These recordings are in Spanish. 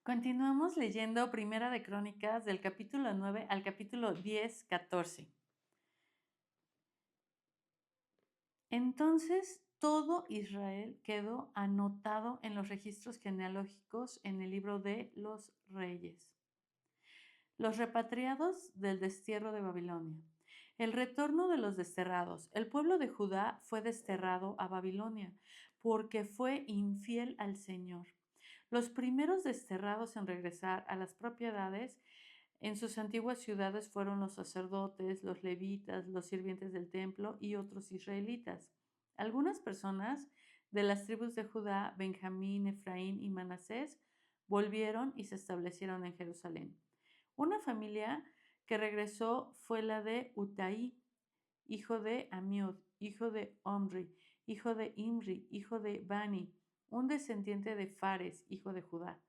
Continuamos leyendo Primera de Crónicas del capítulo 9 al capítulo 10, 14. Entonces todo Israel quedó anotado en los registros genealógicos en el libro de los reyes. Los repatriados del destierro de Babilonia. El retorno de los desterrados. El pueblo de Judá fue desterrado a Babilonia porque fue infiel al Señor. Los primeros desterrados en regresar a las propiedades en sus antiguas ciudades fueron los sacerdotes, los levitas, los sirvientes del templo y otros israelitas. Algunas personas de las tribus de Judá, Benjamín, Efraín y Manasés volvieron y se establecieron en Jerusalén. Una familia que regresó fue la de Utaí, hijo de Amiud, hijo de Omri, hijo de Imri, hijo de Bani, un descendiente de Fares, hijo de Judá.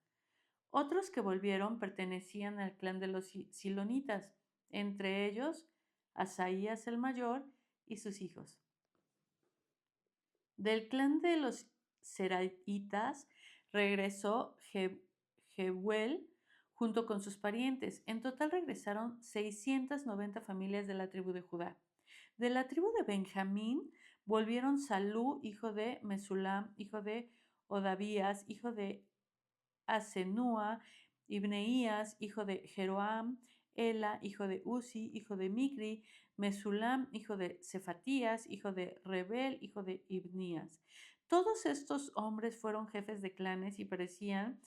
Otros que volvieron pertenecían al clan de los silonitas, entre ellos Asaías el mayor y sus hijos. Del clan de los seraitas regresó Jehuel junto con sus parientes. En total regresaron 690 familias de la tribu de Judá. De la tribu de Benjamín volvieron Salú, hijo de Mesulam, hijo de Odavías, hijo de Asenúa, Ibneías, hijo de Jeroam, Ela, hijo de Uzi, hijo de Micri, Mesulam, hijo de Cefatías, hijo de Rebel, hijo de Ibnías. Todos estos hombres fueron jefes de clanes y aparecían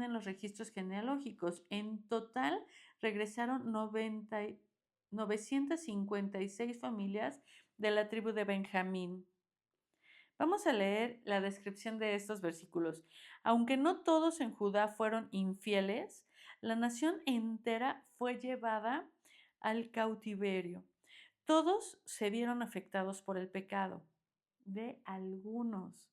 en los registros genealógicos. En total regresaron 956 familias de la tribu de Benjamín. Vamos a leer la descripción de estos versículos. Aunque no todos en Judá fueron infieles, la nación entera fue llevada al cautiverio. Todos se vieron afectados por el pecado de algunos.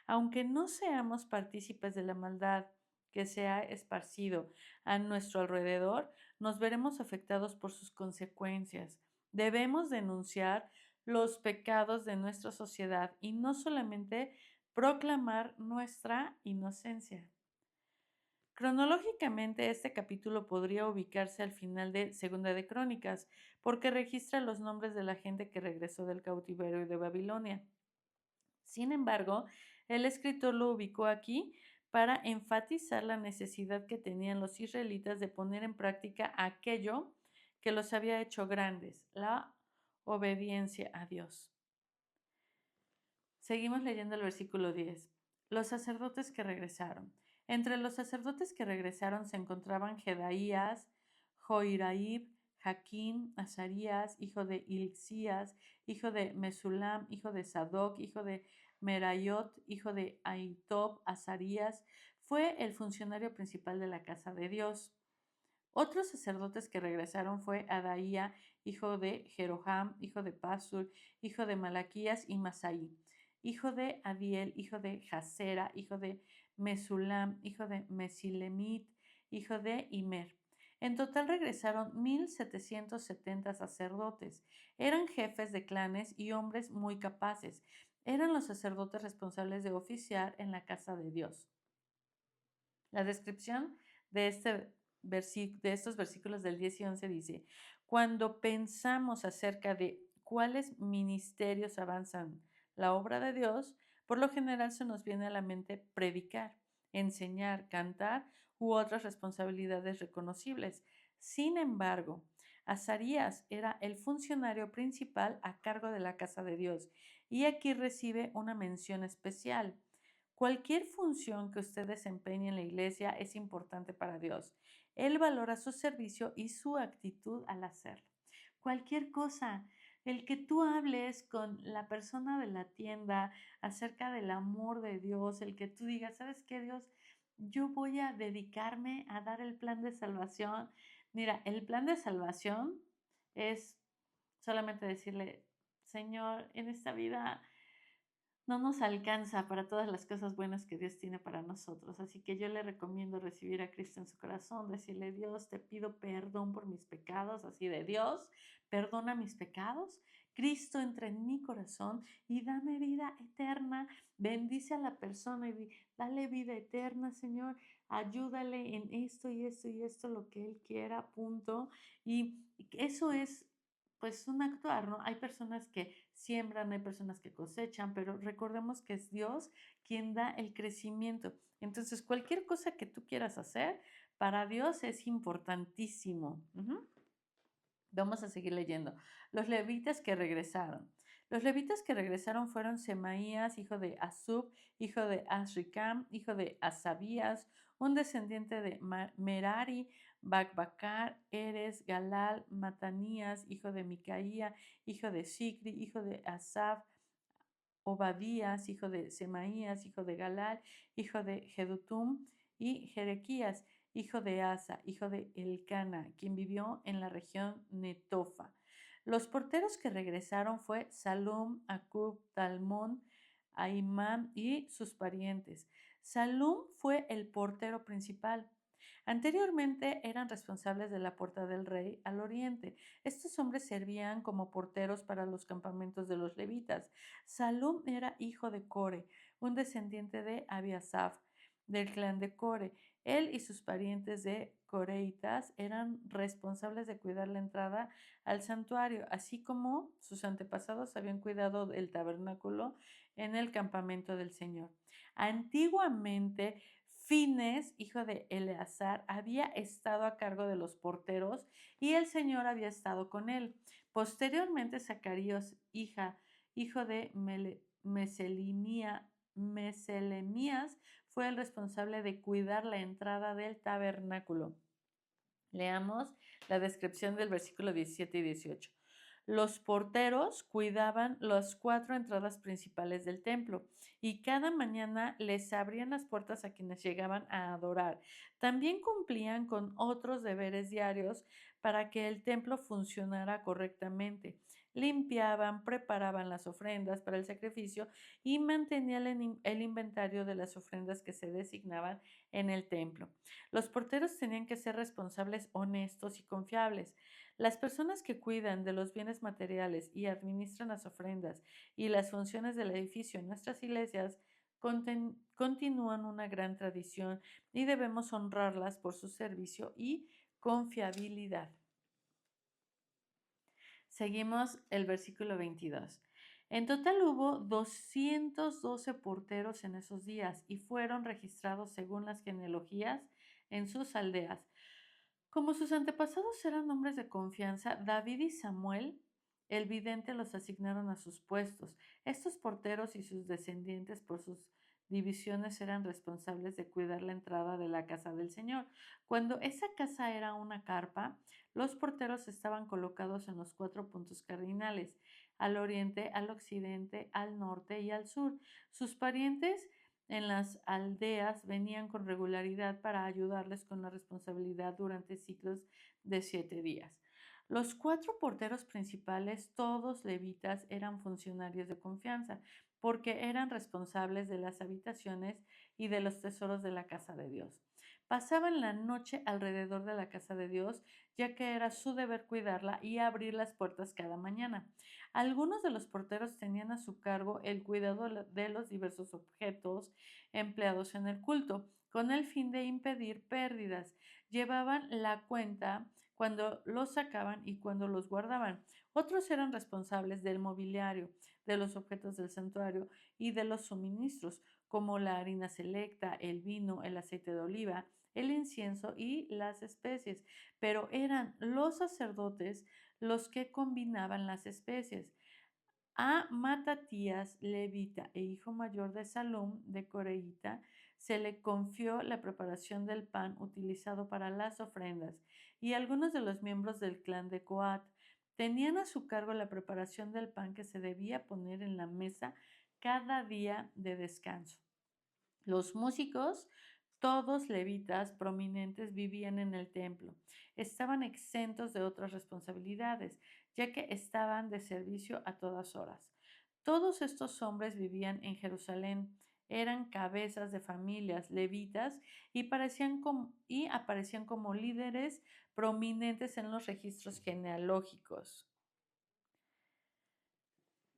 Aunque no seamos partícipes de la maldad que se ha esparcido a nuestro alrededor, nos veremos afectados por sus consecuencias. Debemos denunciar los pecados de nuestra sociedad y no solamente proclamar nuestra inocencia. Cronológicamente, este capítulo podría ubicarse al final de Segunda de Crónicas, porque registra los nombres de la gente que regresó del cautiverio de Babilonia. Sin embargo, el escritor lo ubicó aquí para enfatizar la necesidad que tenían los israelitas de poner en práctica aquello que los había hecho grandes, la obediencia a Dios. Seguimos leyendo el versículo 10. Los sacerdotes que regresaron. Entre los sacerdotes que regresaron se encontraban Jedaías, Joiraib, Jaquín, Azarías, hijo de Hilcías, hijo de Mesulam, hijo de Sadoc, hijo de Merayot, hijo de Ahitob. Azarías fue el funcionario principal de la casa de Dios. Otros sacerdotes que regresaron fue Adaía, hijo de Jeroham, hijo de Pasur, hijo de Malaquías y Masaí, hijo de Adiel, hijo de Jasera, hijo de Mesulam, hijo de Mesilemit, hijo de Imer. En total regresaron 1770 sacerdotes. Eran jefes de clanes y hombres muy capaces. Eran los sacerdotes responsables de oficiar en la casa de Dios. La descripción de estos versículos del 10 y 11 dice: cuando pensamos acerca de cuáles ministerios avanzan la obra de Dios, por lo general se nos viene a la mente predicar, enseñar, cantar u otras responsabilidades reconocibles. Sin embargo, Azarías era el funcionario principal a cargo de la casa de Dios y aquí recibe una mención especial. Cualquier función que usted desempeñe en la iglesia es importante para Dios. Él valora su servicio y su actitud al hacerlo. Cualquier cosa, el que tú hables con la persona de la tienda acerca del amor de Dios, el que tú digas, ¿sabes qué, Dios? Yo voy a dedicarme a dar el plan de salvación. Mira, el plan de salvación es solamente decirle, Señor, en esta vida no nos alcanza para todas las cosas buenas que Dios tiene para nosotros. Así que yo le recomiendo recibir a Cristo en su corazón, decirle, Dios, te pido perdón por mis pecados, así de Dios, perdona mis pecados. Cristo entra en mi corazón y dame vida eterna. Bendice a la persona y dale vida eterna, Señor. Ayúdale en esto y esto y esto, lo que Él quiera, punto. Y eso es pues un actuar, ¿no? Hay personas que siembran, hay personas que cosechan, pero recordemos que es Dios quien da el crecimiento. Entonces, cualquier cosa que tú quieras hacer, para Dios es importantísimo. Vamos a seguir leyendo. Los levitas que regresaron. Los levitas que regresaron fueron Semaías, hijo de Azub, hijo de Azricam, hijo de Asabías, un descendiente de Merari, Bacbacar, Eres, Galal, Matanías, hijo de Micaía, hijo de Sicri, hijo de Asaf, Obadías, hijo de Semaías, hijo de Galal, hijo de Jedutum, y Jerequías, hijo de Asa, hijo de Elcana, quien vivió en la región Netofa. Los porteros que regresaron fue Salum, Acub, Talmón, Aimán y sus parientes. Salum fue el portero principal. Anteriormente eran responsables de la puerta del rey al oriente. Estos hombres servían como porteros para los campamentos de los levitas. Salum era hijo de Core, un descendiente de Abiasaf, del clan de Core. Él y sus parientes de coreitas eran responsables de cuidar la entrada al santuario, así como sus antepasados habían cuidado del tabernáculo en el campamento del Señor. Antiguamente, Fines, hijo de Eleazar, había estado a cargo de los porteros y el Señor había estado con él. Posteriormente, Zacarías, hijo de Meselemías, fue el responsable de cuidar la entrada del tabernáculo. Leamos la descripción del versículo 17 y 18. Los porteros cuidaban las 4 entradas principales del templo y cada mañana les abrían las puertas a quienes llegaban a adorar. También cumplían con otros deberes diarios para que el templo funcionara correctamente. Limpiaban, preparaban las ofrendas para el sacrificio y mantenían el inventario de las ofrendas que se designaban en el templo. Los porteros tenían que ser responsables, honestos y confiables. Las personas que cuidan de los bienes materiales y administran las ofrendas y las funciones del edificio en nuestras iglesias continúan una gran tradición y debemos honrarlas por su servicio y confiabilidad. Seguimos el versículo 22. En total hubo 212 porteros en esos días y fueron registrados según las genealogías en sus aldeas. Como sus antepasados eran hombres de confianza, David y Samuel, el vidente, los asignaron a sus puestos. Estos porteros y sus descendientes por sus divisiones eran responsables de cuidar la entrada de la casa del Señor. Cuando esa casa era una carpa, los porteros estaban colocados en los 4 puntos cardinales, al oriente, al occidente, al norte y al sur. Sus parientes en las aldeas venían con regularidad para ayudarles con la responsabilidad durante ciclos de 7 días. Los 4 porteros principales, todos levitas, eran funcionarios de confianza, porque eran responsables de las habitaciones y de los tesoros de la casa de Dios. Pasaban la noche alrededor de la casa de Dios, ya que era su deber cuidarla y abrir las puertas cada mañana. Algunos de los porteros tenían a su cargo el cuidado de los diversos objetos empleados en el culto, con el fin de impedir pérdidas. Llevaban la cuenta cuando los sacaban y cuando los guardaban. Otros eran responsables del mobiliario, de los objetos del santuario y de los suministros, como la harina selecta, el vino, el aceite de oliva, el incienso y las especies. Pero eran los sacerdotes los que combinaban las especies. A Matatías, levita e hijo mayor de Salum, de Coreíta, se le confió la preparación del pan utilizado para las ofrendas, y algunos de los miembros del clan de Coat tenían a su cargo la preparación del pan que se debía poner en la mesa cada día de descanso. Los músicos, todos levitas prominentes, vivían en el templo. Estaban exentos de otras responsabilidades, ya que estaban de servicio a todas horas. Todos estos hombres vivían en Jerusalén, eran cabezas de familias levitas y aparecían como líderes prominentes en los registros genealógicos.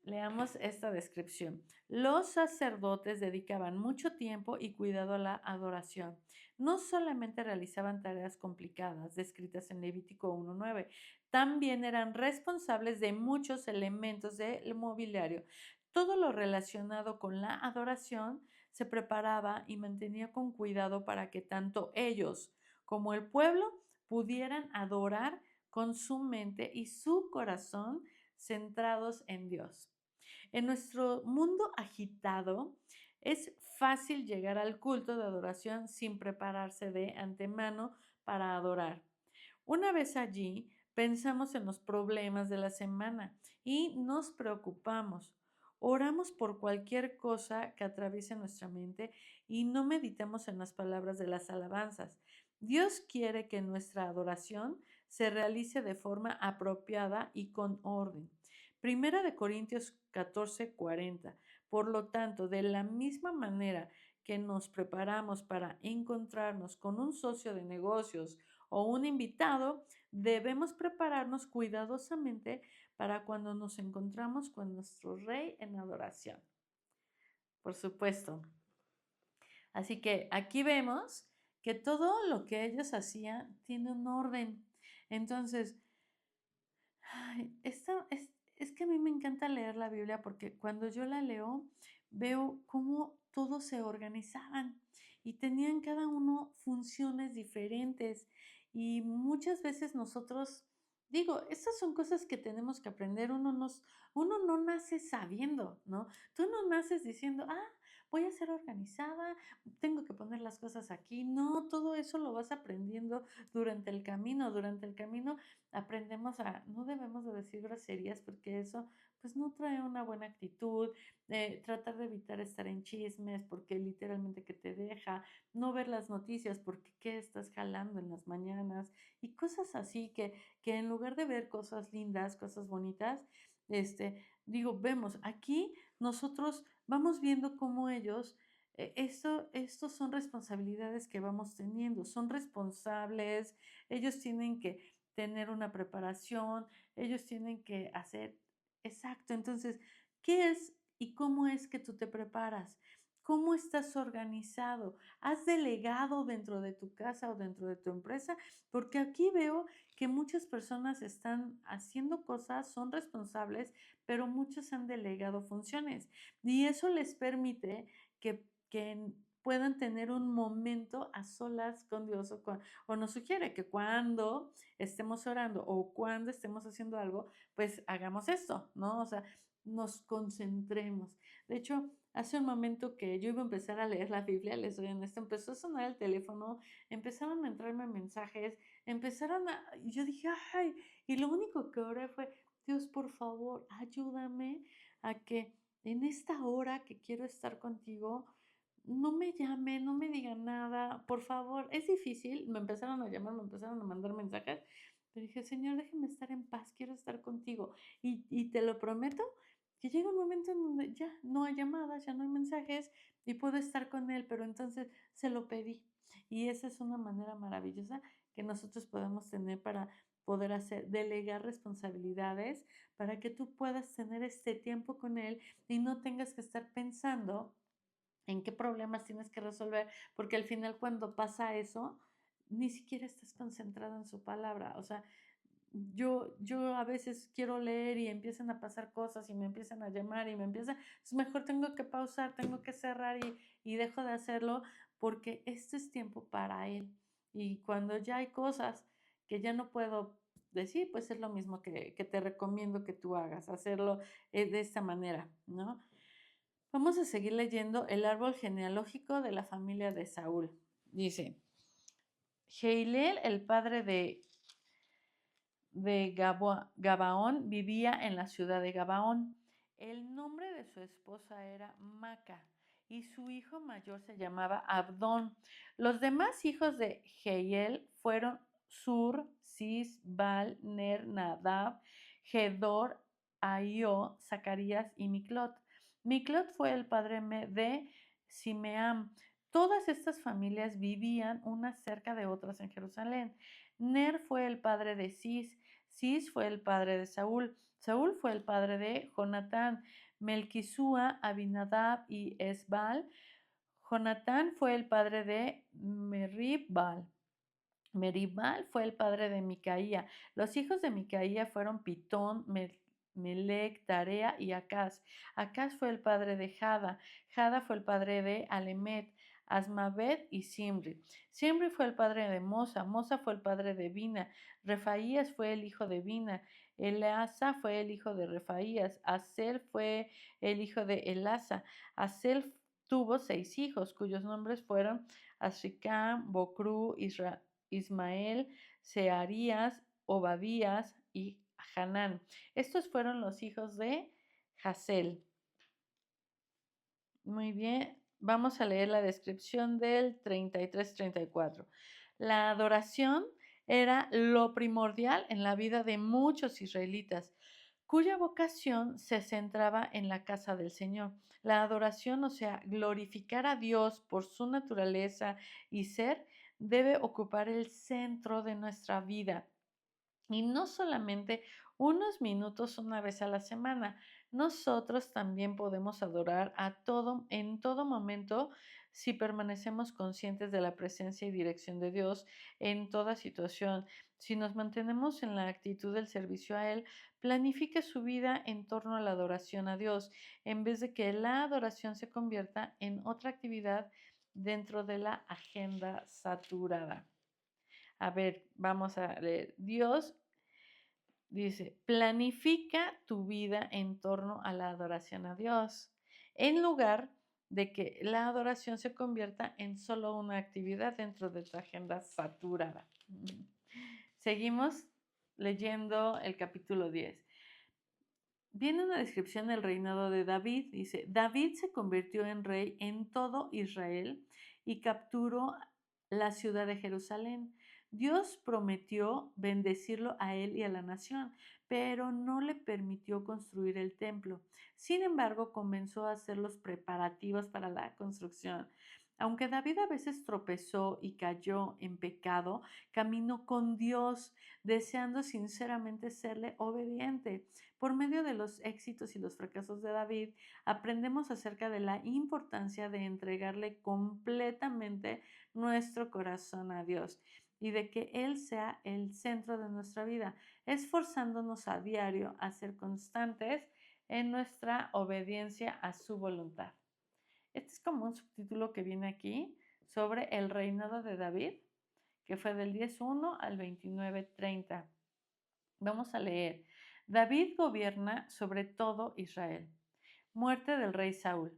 Leamos esta descripción. Los sacerdotes dedicaban mucho tiempo y cuidado a la adoración. No solamente realizaban tareas complicadas descritas en Levítico 1:9, también eran responsables de muchos elementos del mobiliario. Todo lo relacionado con la adoración se preparaba y mantenía con cuidado para que tanto ellos como el pueblo pudieran adorar con su mente y su corazón centrados en Dios. En nuestro mundo agitado, es fácil llegar al culto de adoración sin prepararse de antemano para adorar. Una vez allí, pensamos en los problemas de la semana y nos preocupamos. Oramos por cualquier cosa que atraviese nuestra mente y no meditamos en las palabras de las alabanzas. Dios quiere que nuestra adoración se realice de forma apropiada y con orden. Primera de Corintios 14:40. Por lo tanto, de la misma manera que nos preparamos para encontrarnos con un socio de negocios o un invitado, debemos prepararnos cuidadosamente para cuando nos encontramos con nuestro Rey en adoración. Por supuesto. Así que aquí vemos que todo lo que ellos hacían tiene un orden. Entonces, ay, es que a mí me encanta leer la Biblia porque cuando yo la leo veo cómo todos se organizaban y tenían cada uno funciones diferentes y muchas veces nosotros, digo, estas son cosas que tenemos que aprender, uno no nace sabiendo, ¿no? Tú no naces diciendo, voy a ser organizada, tengo que poner las cosas aquí, no, todo eso lo vas aprendiendo durante el camino aprendemos no debemos de decir groserías porque eso pues no trae una buena actitud, tratar de evitar estar en chismes porque literalmente que te deja, no ver las noticias porque qué estás jalando en las mañanas y cosas así que en lugar de ver cosas lindas, cosas bonitas, digo, vemos, aquí nosotros vamos viendo cómo ellos estos son responsabilidades que vamos teniendo, son responsables, ellos tienen que tener una preparación, ellos tienen que hacer exacto. Entonces, ¿qué es y cómo es que tú te preparas? ¿Cómo estás organizado? ¿Has delegado dentro de tu casa o dentro de tu empresa? Porque aquí veo que muchas personas están haciendo cosas, son responsables, pero muchos han delegado funciones y eso les permite que puedan tener un momento a solas con Dios o nos sugiere que cuando estemos orando o cuando estemos haciendo algo, pues hagamos esto, ¿no? O sea, nos concentremos. De hecho, hace un momento que yo iba a empezar a leer la Biblia, les soy honesta, empezó a sonar el teléfono, empezaron a entrarme mensajes, y yo dije, ay, y lo único que oré fue, Dios, por favor, ayúdame a que en esta hora que quiero estar contigo, no me llame, no me diga nada, por favor. Es difícil, me empezaron a llamar, me empezaron a mandar mensajes, pero dije, Señor, déjeme estar en paz, quiero estar contigo. Y te lo prometo que llega un momento en donde ya no hay llamadas, ya no hay mensajes y puedo estar con Él, pero entonces se lo pedí. Y esa es una manera maravillosa que nosotros podemos tener para poder delegar responsabilidades para que tú puedas tener este tiempo con Él y no tengas que estar pensando en qué problemas tienes que resolver, porque al final cuando pasa eso, ni siquiera estás concentrado en su palabra. O sea, yo a veces quiero leer y empiezan a pasar cosas y me empiezan a llamar y es mejor tengo que pausar, tengo que cerrar y dejo de hacerlo porque esto es tiempo para él. Y cuando ya hay cosas que ya no puedo decir, pues es lo mismo que te recomiendo que tú hagas, hacerlo de esta manera, ¿no? Vamos a seguir leyendo el árbol genealógico de la familia de Saúl. Dice, Jeilel, el padre de Gabaón, vivía en la ciudad de Gabaón. El nombre de su esposa era Maca y su hijo mayor se llamaba Abdón. Los demás hijos de Jehiel fueron Sur, Cis, Bal, Ner, Nadab, Gedor, Ahio, Zacarías y Miclot. Miclot fue el padre de Simeam. Todas estas familias vivían unas cerca de otras en Jerusalén. Ner fue el padre de Cis. Cis fue el padre de Saúl. Saúl fue el padre de Jonatán. Melquisúa, Abinadab y Esbal. Jonatán fue el padre de Meribal. Meribal fue el padre de Micaía. Los hijos de Micaía fueron Pitón, Melec, Tarea y Acaz. Acaz fue el padre de Jada. Jada fue el padre de Alemet, Asmavet y Simri. Simri fue el padre de Mosa. Mosa fue el padre de Bina. Refaías fue el hijo de Bina. Eleasa fue el hijo de Refaías. Asel fue el hijo de Elasa. Asel tuvo 6 hijos, cuyos nombres fueron Asricam, Bocru, Ismael, Searías, Obadías y Hanán. Estos fueron los hijos de Hasel. Muy bien, vamos a leer la descripción del 33-34. La adoración era lo primordial en la vida de muchos israelitas, cuya vocación se centraba en la casa del Señor. La adoración, o sea, glorificar a Dios por su naturaleza y ser, debe ocupar el centro de nuestra vida. Y no solamente unos minutos una vez a la semana. Nosotros también podemos adorar en todo momento si permanecemos conscientes de la presencia y dirección de Dios en toda situación. Si nos mantenemos en la actitud del servicio a Él, planifique su vida en torno a la adoración a Dios, en vez de que la adoración se convierta en otra actividad dentro de la agenda saturada. A ver, vamos a leer. Dios dice, planifica tu vida en torno a la adoración a Dios, en lugar de que la adoración se convierta en solo una actividad dentro de tu agenda saturada. Seguimos leyendo el capítulo 10. Viene una descripción del reinado de David. Dice, David se convirtió en rey en todo Israel y capturó la ciudad de Jerusalén. Dios prometió bendecirlo a él y a la nación, pero no le permitió construir el templo. Sin embargo, comenzó a hacer los preparativos para la construcción. Aunque David a veces tropezó y cayó en pecado, caminó con Dios, deseando sinceramente serle obediente. Por medio de los éxitos y los fracasos de David, aprendemos acerca de la importancia de entregarle completamente nuestro corazón a Dios y de que Él sea el centro de nuestra vida, esforzándonos a diario a ser constantes en nuestra obediencia a su voluntad. Este es como un subtítulo que viene aquí sobre el reinado de David, que fue del 10.1 al 29.30. Vamos a leer. David gobierna sobre todo Israel. Muerte del rey Saúl.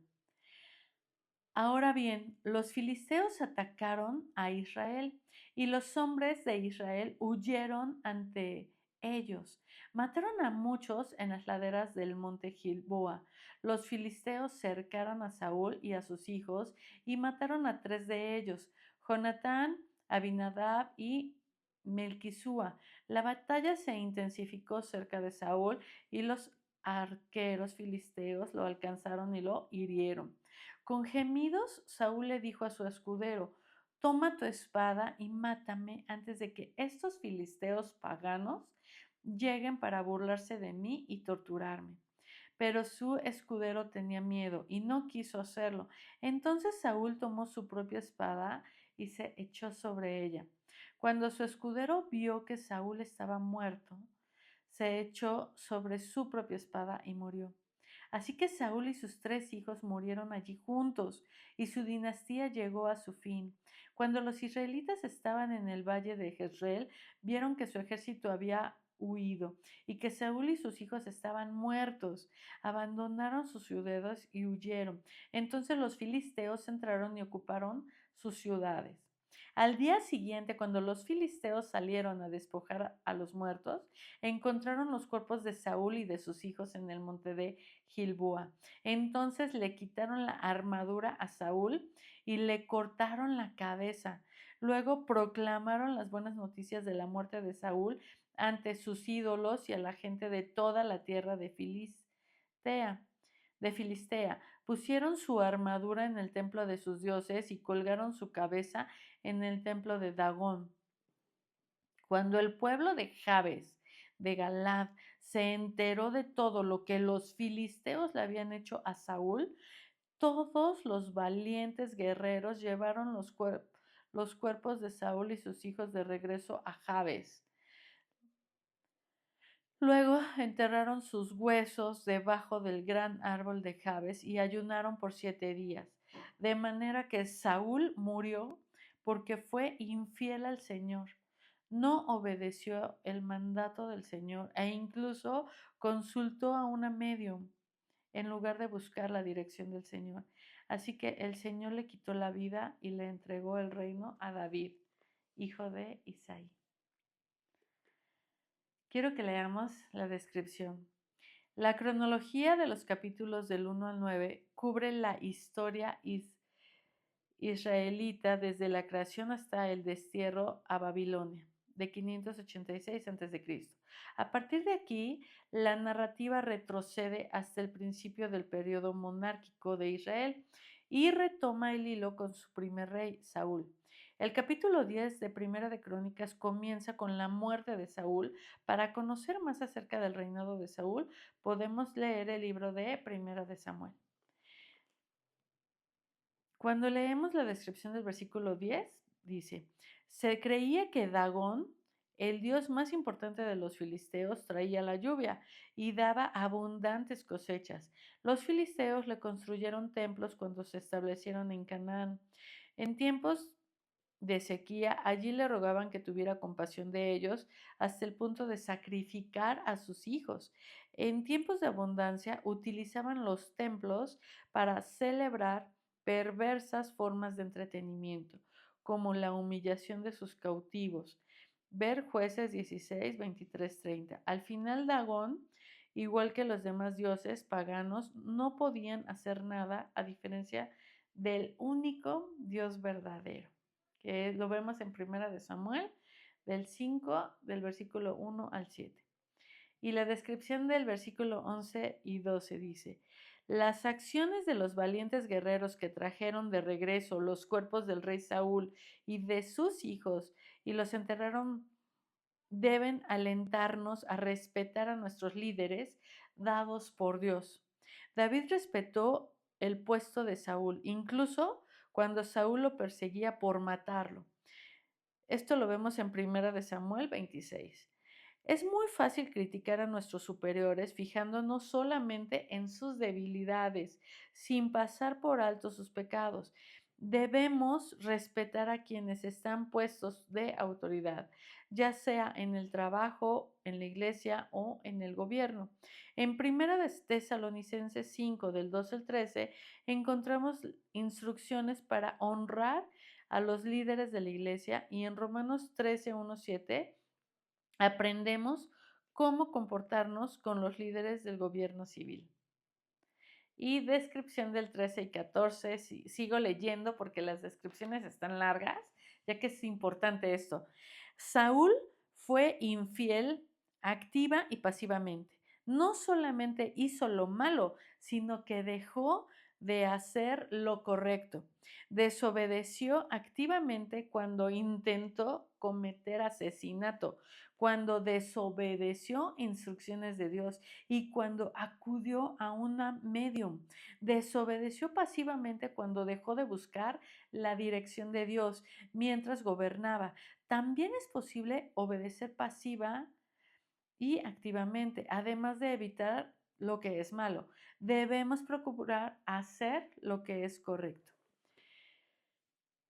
Ahora bien, los filisteos atacaron a Israel y los hombres de Israel huyeron ante ellos. Mataron a muchos en las laderas del monte Gilboa. Los filisteos cercaron a Saúl y a sus hijos y mataron a 3 de ellos, Jonatán, Abinadab y Melquisúa. La batalla se intensificó cerca de Saúl y los arqueros filisteos lo alcanzaron y lo hirieron. Con gemidos, Saúl le dijo a su escudero, toma tu espada y mátame antes de que estos filisteos paganos lleguen para burlarse de mí y torturarme. Pero su escudero tenía miedo y no quiso hacerlo. Entonces Saúl tomó su propia espada y se echó sobre ella. Cuando su escudero vio que Saúl estaba muerto, se echó sobre su propia espada y murió. Así que Saúl y sus 3 hijos murieron allí juntos, y su dinastía llegó a su fin. Cuando los israelitas estaban en el valle de Jezreel, vieron que su ejército había huido y que Saúl y sus hijos estaban muertos. Abandonaron sus ciudades y huyeron. Entonces los filisteos entraron y ocuparon sus ciudades. Al día siguiente, cuando los filisteos salieron a despojar a los muertos, encontraron los cuerpos de Saúl y de sus hijos en el monte de Gilboa. Entonces le quitaron la armadura a Saúl y le cortaron la cabeza. Luego proclamaron las buenas noticias de la muerte de Saúl ante sus ídolos y a la gente de toda la tierra de Filistea. Pusieron su armadura en el templo de sus dioses y colgaron su cabeza en el templo de Dagón. Cuando el pueblo de Jabes, de Galad, se enteró de todo lo que los filisteos le habían hecho a Saúl, todos los valientes guerreros llevaron los cuerpos de Saúl y sus hijos de regreso a Jabes. Luego enterraron sus huesos debajo del gran árbol de Jabes y ayunaron por 7 días. De manera que Saúl murió porque fue infiel al Señor. No obedeció el mandato del Señor e incluso consultó a una medium en lugar de buscar la dirección del Señor. Así que el Señor le quitó la vida y le entregó el reino a David, hijo de Isaí. Quiero que leamos la descripción. La cronología de los capítulos del 1 al 9 cubre la historia israelita desde la creación hasta el destierro a Babilonia de 586 a.C. A partir de aquí, la narrativa retrocede hasta el principio del periodo monárquico de Israel y retoma el hilo con su primer rey, Saúl. El capítulo 10 de Primera de Crónicas comienza con la muerte de Saúl. Para conocer más acerca del reinado de Saúl, podemos leer el libro de Primera de Samuel. Cuando leemos la descripción del versículo 10, dice, se creía que Dagón, el dios más importante de los filisteos, traía la lluvia y daba abundantes cosechas. Los filisteos le construyeron templos cuando se establecieron en Canaán. En tiempos de sequía, allí le rogaban que tuviera compasión de ellos hasta el punto de sacrificar a sus hijos. En tiempos de abundancia, utilizaban los templos para celebrar perversas formas de entretenimiento, como la humillación de sus cautivos. Ver Jueces 16, 23, 30. Al final, Dagón, igual que los demás dioses paganos, no podían hacer nada a diferencia del único Dios verdadero, que lo vemos en Primera de Samuel, del 5, del versículo 1 al 7. Y la descripción del versículo 11 y 12 dice, las acciones de los valientes guerreros que trajeron de regreso los cuerpos del rey Saúl y de sus hijos y los enterraron deben alentarnos a respetar a nuestros líderes dados por Dios. David respetó el puesto de Saúl, incluso cuando Saúl lo perseguía por matarlo. Esto lo vemos en Primera de Samuel 26. Es muy fácil criticar a nuestros superiores fijándonos solamente en sus debilidades, sin pasar por alto sus pecados. Debemos respetar a quienes están puestos de autoridad, ya sea en el trabajo, en la iglesia o en el gobierno. En Primera de Tesalonicenses 5, del 12 al 13, encontramos instrucciones para honrar a los líderes de la iglesia y en Romanos 13, 1, 7 aprendemos cómo comportarnos con los líderes del gobierno civil. Y descripción del 13 y 14, sigo leyendo porque las descripciones están largas, ya que es importante esto. Saúl fue infiel activa y pasivamente. No solamente hizo lo malo, sino que dejó de hacer lo correcto. Desobedeció activamente cuando intentó cometer asesinato, cuando desobedeció instrucciones de Dios y cuando acudió a una medium. Desobedeció pasivamente cuando dejó de buscar la dirección de Dios mientras gobernaba. También es posible obedecer pasiva y activamente, además de evitar lo que es malo. Debemos procurar hacer lo que es correcto.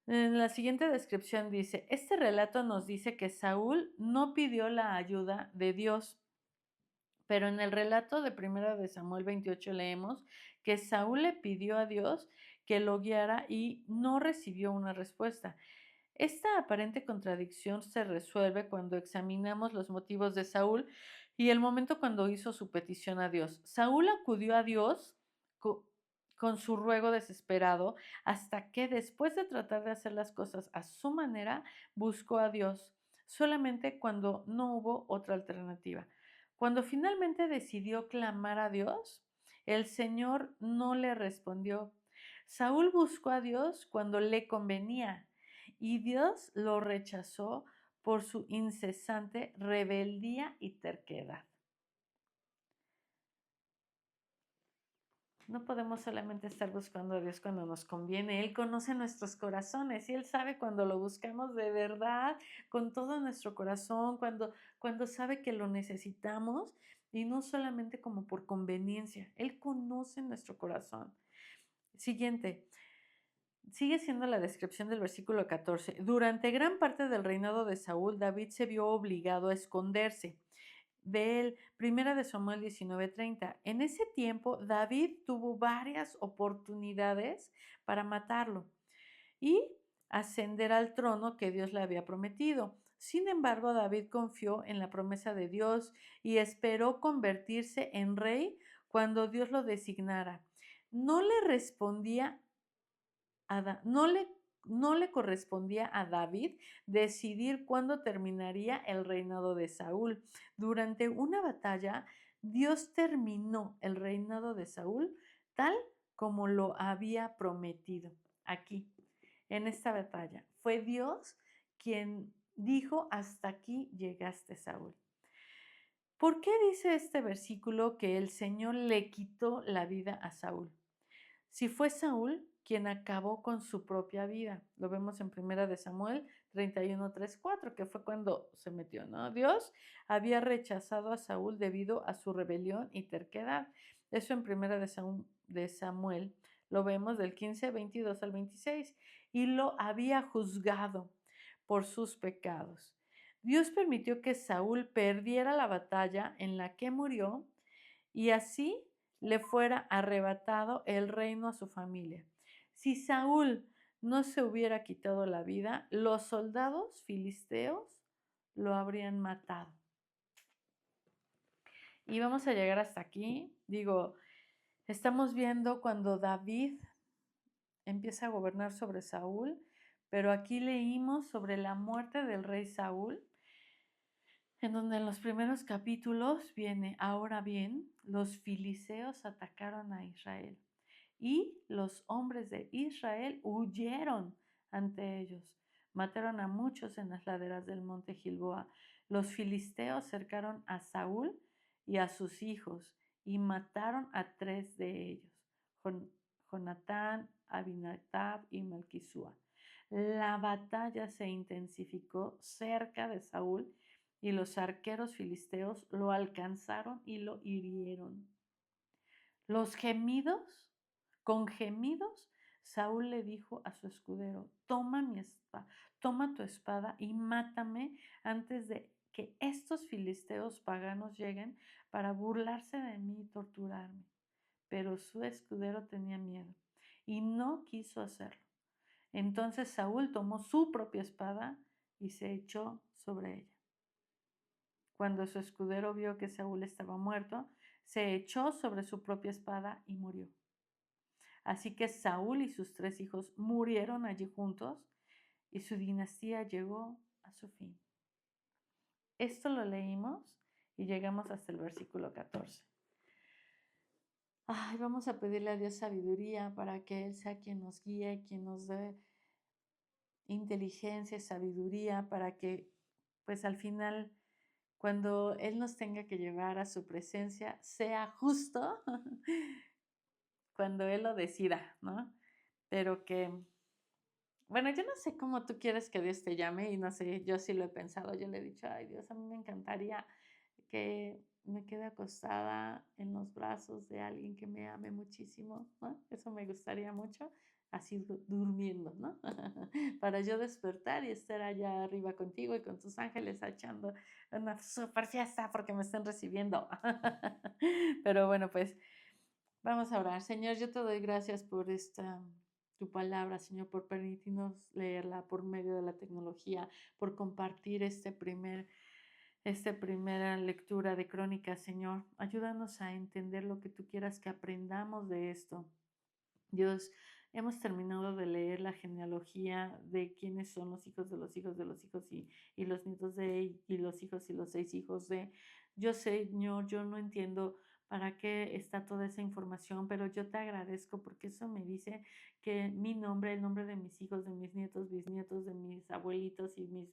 En la siguiente descripción dice, este relato nos dice que Saúl no pidió la ayuda de Dios, pero en el relato de 1 de Samuel 28 leemos que Saúl le pidió a Dios que lo guiara y no recibió una respuesta. Esta aparente contradicción se resuelve cuando examinamos los motivos de Saúl y el momento cuando hizo su petición a Dios. Saúl acudió a Dios con su ruego desesperado hasta que después de tratar de hacer las cosas a su manera, buscó a Dios, solamente cuando no hubo otra alternativa. Cuando finalmente decidió clamar a Dios, el Señor no le respondió. Saúl buscó a Dios cuando le convenía y Dios lo rechazó por su incesante rebeldía y terquedad. No podemos solamente estar buscando a Dios cuando nos conviene. Él conoce nuestros corazones y Él sabe cuando lo buscamos de verdad, con todo nuestro corazón, cuando sabe que lo necesitamos y no solamente como por conveniencia. Él conoce nuestro corazón. Siguiente. Sigue siendo la descripción del versículo 14. Durante gran parte del reinado de Saúl, David se vio obligado a esconderse de él. Primera de Samuel 19:30. En ese tiempo, David tuvo varias oportunidades para matarlo y ascender al trono que Dios le había prometido. Sin embargo, David confió en la promesa de Dios y esperó convertirse en rey cuando Dios lo designara. No le respondía no le correspondía a David decidir cuándo terminaría el reinado de Saúl. Durante una batalla, Dios terminó el reinado de Saúl tal como lo había prometido. Aquí, en esta batalla, fue Dios quien dijo: hasta aquí llegaste, Saúl. ¿Por qué dice este versículo que el Señor le quitó la vida a Saúl? Si fue Saúl quien acabó con su propia vida. Lo vemos en Primera de Samuel 31:3-4, que fue cuando se metió, ¿no? Dios había rechazado a Saúl debido a su rebelión y terquedad. Eso en Primera de Samuel lo vemos del 15:22-26, y lo había juzgado por sus pecados. Dios permitió que Saúl perdiera la batalla en la que murió y así le fuera arrebatado el reino a su familia. Si Saúl no se hubiera quitado la vida, los soldados filisteos lo habrían matado. Y vamos a llegar hasta aquí. Digo, estamos viendo cuando David empieza a gobernar sobre Saúl, pero aquí leímos sobre la muerte del rey Saúl, en donde en los primeros capítulos viene: ahora bien, los filisteos atacaron a Israel y los hombres de Israel huyeron ante ellos. Mataron a muchos en las laderas del monte Gilboa. Los filisteos cercaron a Saúl y a sus hijos y mataron a 3 de ellos: Jonatán, Abinadab y Malquisúa. La batalla se intensificó cerca de Saúl y los arqueros filisteos lo alcanzaron y lo hirieron. Con gemidos, Saúl le dijo a su escudero: toma tu espada y mátame antes de que estos filisteos paganos lleguen para burlarse de mí y torturarme. Pero su escudero tenía miedo y no quiso hacerlo. Entonces Saúl tomó su propia espada y se echó sobre ella. Cuando su escudero vio que Saúl estaba muerto, se echó sobre su propia espada y murió. Así que Saúl y sus 3 hijos murieron allí juntos y su dinastía llegó a su fin. Esto lo leímos y llegamos hasta el versículo 14. Vamos a pedirle a Dios sabiduría para que Él sea quien nos guíe, quien nos dé inteligencia, sabiduría, para que pues al final, cuando Él nos tenga que llevar a su presencia, sea justo cuando Él lo decida, ¿no? Pero que, bueno, yo no sé cómo tú quieres que Dios te llame y no sé, yo sí lo he pensado, yo le he dicho: ay Dios, a mí me encantaría que me quede acostada en los brazos de alguien que me ame muchísimo, ¿no? Eso me gustaría mucho, así durmiendo, ¿no? Para yo despertar y estar allá arriba contigo y con tus ángeles echando una super fiesta porque me estén recibiendo. Pero bueno, pues vamos a orar. Señor, yo te doy gracias por esta tu palabra, Señor, por permitirnos leerla por medio de la tecnología, por compartir esta primera lectura de Crónicas, Señor. Ayúdanos a entender lo que tú quieras que aprendamos de esto. Dios, hemos terminado de leer la genealogía de quiénes son los hijos de los hijos de los hijos y los nietos de y los hijos y los 6 hijos de. Yo, Señor, yo no entiendo para qué está toda esa información, pero yo te agradezco porque eso me dice que mi nombre, el nombre de mis hijos, de mis nietos, bisnietos, de mis abuelitos y mis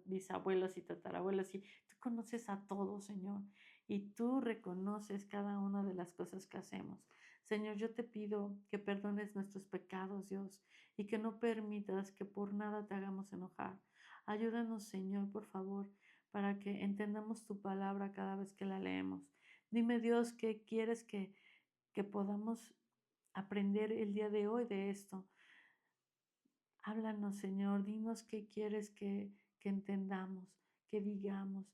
bisabuelos y tatarabuelos, y tú conoces a todos, Señor, y tú reconoces cada una de las cosas que hacemos. Señor, yo te pido que perdones nuestros pecados, Dios, y que no permitas que por nada te hagamos enojar. Ayúdanos, Señor, por favor, para que entendamos tu palabra cada vez que la leemos. Dime, Dios, qué quieres que podamos aprender el día de hoy de esto. Háblanos, Señor, dinos qué quieres que entendamos, que digamos,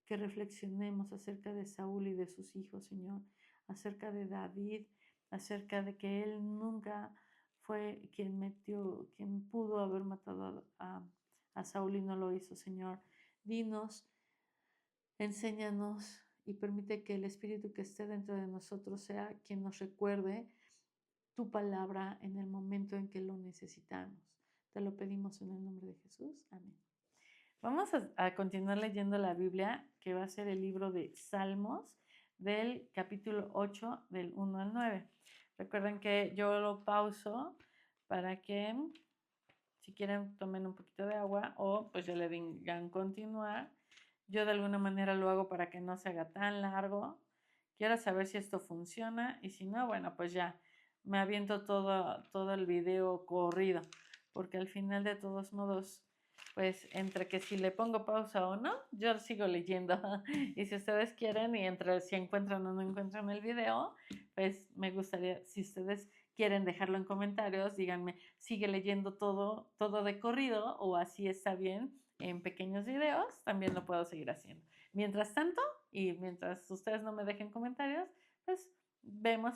que reflexionemos acerca de Saúl y de sus hijos, Señor, acerca de David, acerca de que él nunca fue quien pudo haber matado a Saúl y no lo hizo, Señor. Dinos, enséñanos y permite que el Espíritu que esté dentro de nosotros sea quien nos recuerde tu palabra en el momento en que lo necesitamos. Te lo pedimos en el nombre de Jesús. Amén. Vamos a continuar leyendo la Biblia, que va a ser el libro de Salmos, del capítulo 8, del 1 al 9. Recuerden que yo lo pauso para que, si quieren, tomen un poquito de agua o pues ya le digan continuar. Yo de alguna manera lo hago para que no se haga tan largo. Quiero saber si esto funciona y si no, bueno, pues ya me aviento todo el video corrido, porque al final de todos modos, pues entre que si le pongo pausa o no, yo sigo leyendo. Y si ustedes quieren y entre si encuentran o no encuentran el video, pues me gustaría, si ustedes quieren dejarlo en comentarios, díganme, sigue leyendo todo de corrido o así está bien en pequeños videos, también lo puedo seguir haciendo. Mientras tanto, y mientras ustedes no me dejen comentarios, pues vemos